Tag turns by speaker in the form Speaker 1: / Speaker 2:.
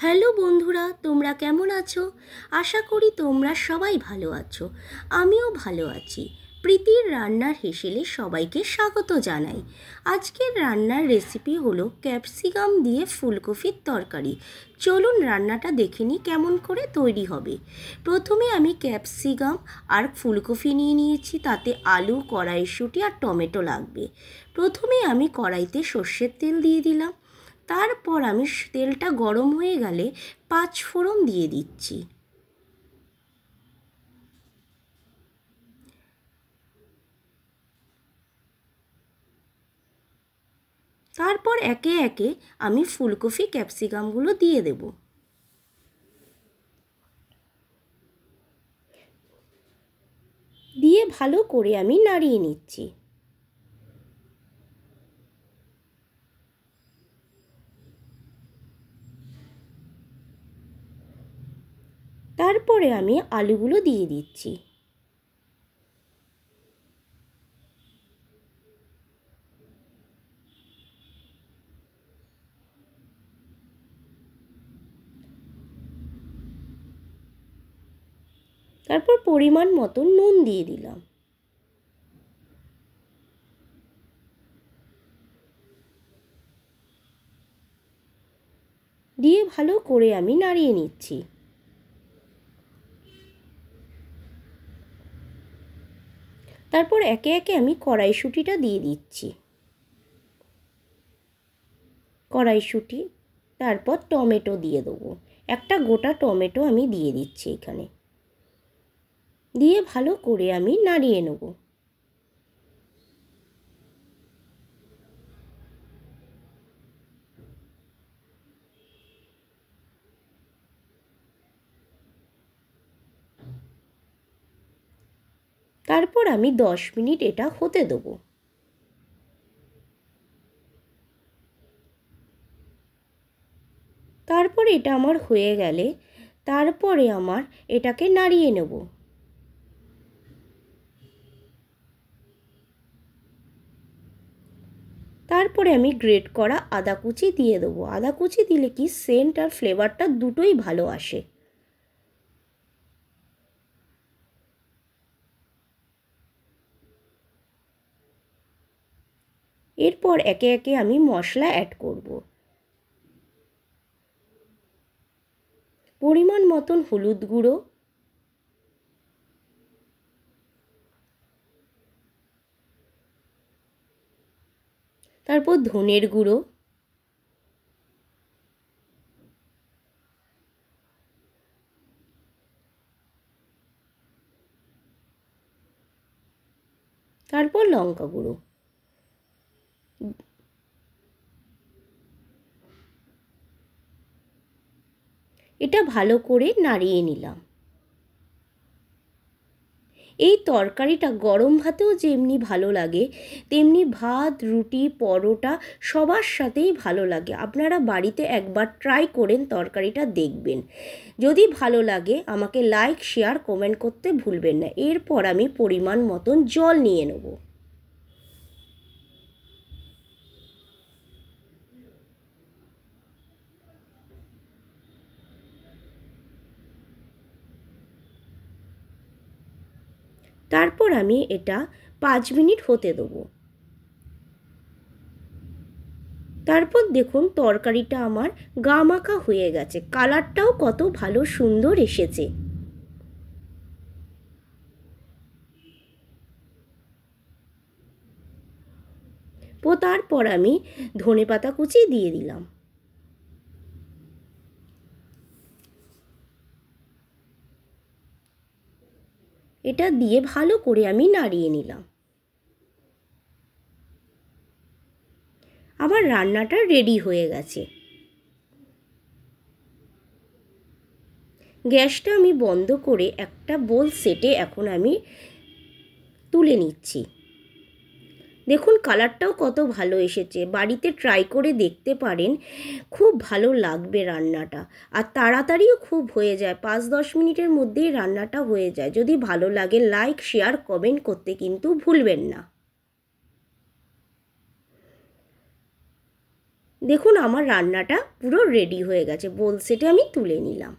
Speaker 1: Hello বন্ধুরা, তোমরা কেমন আছো? আশা করি তোমরা সবাই ভালো আছো। আমিও ভালো আছি। প্রীতির রান্নার হেসেলে সবাইকে স্বাগত জানাই। আজকের রান্নার রেসিপি হলো ক্যাপসিকাম দিয়ে ফুলকপির তরকারি। চলুন রান্নাটা দেখে নিই কেমন করে তৈরি হবে। প্রথমে আমি ক্যাপসিকাম আর ফুলকপি নিয়ে নিয়েছি, তাতে আলু, কড়াইশুঁটি আর টমেটো লাগবে। প্রথমে আমি কড়াইতে সর্ষের তেল দিয়ে দিলাম। তারপর আমি তেলটা গরম হয়ে গেলে 5 ফোড়ন দিয়ে দিচ্ছি। তারপর একে একে আমি ফুলকপি ক্যাপসিকামগুলো দিয়ে দেব। দিয়ে ভালো করে আমি নাড়িয়ে নিচ্ছি। তারপরে আমি আলুগুলো দিয়ে দিচ্ছি। তারপর পরিমাণ মতো নুন দিয়ে দিলাম। দিয়ে ভালো করে আমি নাড়িয়ে নিচ্ছি। তারপর একে একে আমি কড়াইশুঁটিটা দিয়ে দিচ্ছি। কড়াইশুঁটি, তারপর টমেটো দিয়ে দেবো। একটা গোটা টমেটো আমি দিয়ে দিচ্ছি এখানে। দিয়ে ভালো করে আমি নাড়িয়ে নেব। তারপর আমি 10 মিনিট এটা হতে দেব। তারপর এটা আমার হয়ে গেলে তারপরে আমার এটাকে নাড়িয়ে নেব। তারপরে আমি গ্রেট করা আদা কুচি দিয়ে দেবো। আদা কুচি দিলে কি সেন্ট আর ফ্লেভারটা দুটোই ভালো আসে। এরপর একে একে আমি মশলা অ্যাড করব। পরিমাণ মতন হলুদ গুঁড়ো, তারপর ধনের গুঁড়ো, তারপর লঙ্কা গুঁড়ো। এটা ভালো করে নাড়িয়ে নিলাম। এই তরকারিটা গরম ভাতেও যেমনি ভালো লাগে, তেমনি ভাত, রুটি, পরোটা সবার সাথেই ভালো লাগে। আপনারা বাড়িতে একবার ট্রাই করেন, তরকারিটা দেখবেন। যদি ভালো লাগে আমাকে লাইক, শেয়ার, কমেন্ট করতে ভুলবেন না। এরপর আমি পরিমাণ মতন জল নিয়ে নেব। তারপর আমি এটা 5 মিনিট হতে দেবো। তারপর দেখুন তরকারিটা আমার গামাখা হয়ে গেছে, কালারটাও কত ভালো সুন্দর এসেছে। তারপর আমি ধনেপাতা কুচি দিয়ে দিলাম। এটা দিয়ে ভালো করে আমি নাড়িয়ে নিলাম। আমার রান্নাটা রেডি হয়ে গেছে। গ্যাসটা আমি বন্ধ করে একটা বোল সেটে এখন আমি তুলে নিচ্ছি। দেখুন কালারটাও কত ভালো এসেছে। বাড়িতে ট্রাই করে দেখতে পারেন, খুব ভালো লাগবে রান্নাটা। আর তাড়াতাড়িও খুব হয়ে যায়, 5-10 মিনিটের মধ্যেই রান্নাটা হয়ে যায়। যদি ভালো লাগে লাইক, শেয়ার, কমেন্ট করতে কিন্তু ভুলবেন না। দেখুন আমার রান্নাটা পুরো রেডি হয়ে গেছে, বোল সেটে আমি তুলে নিলাম।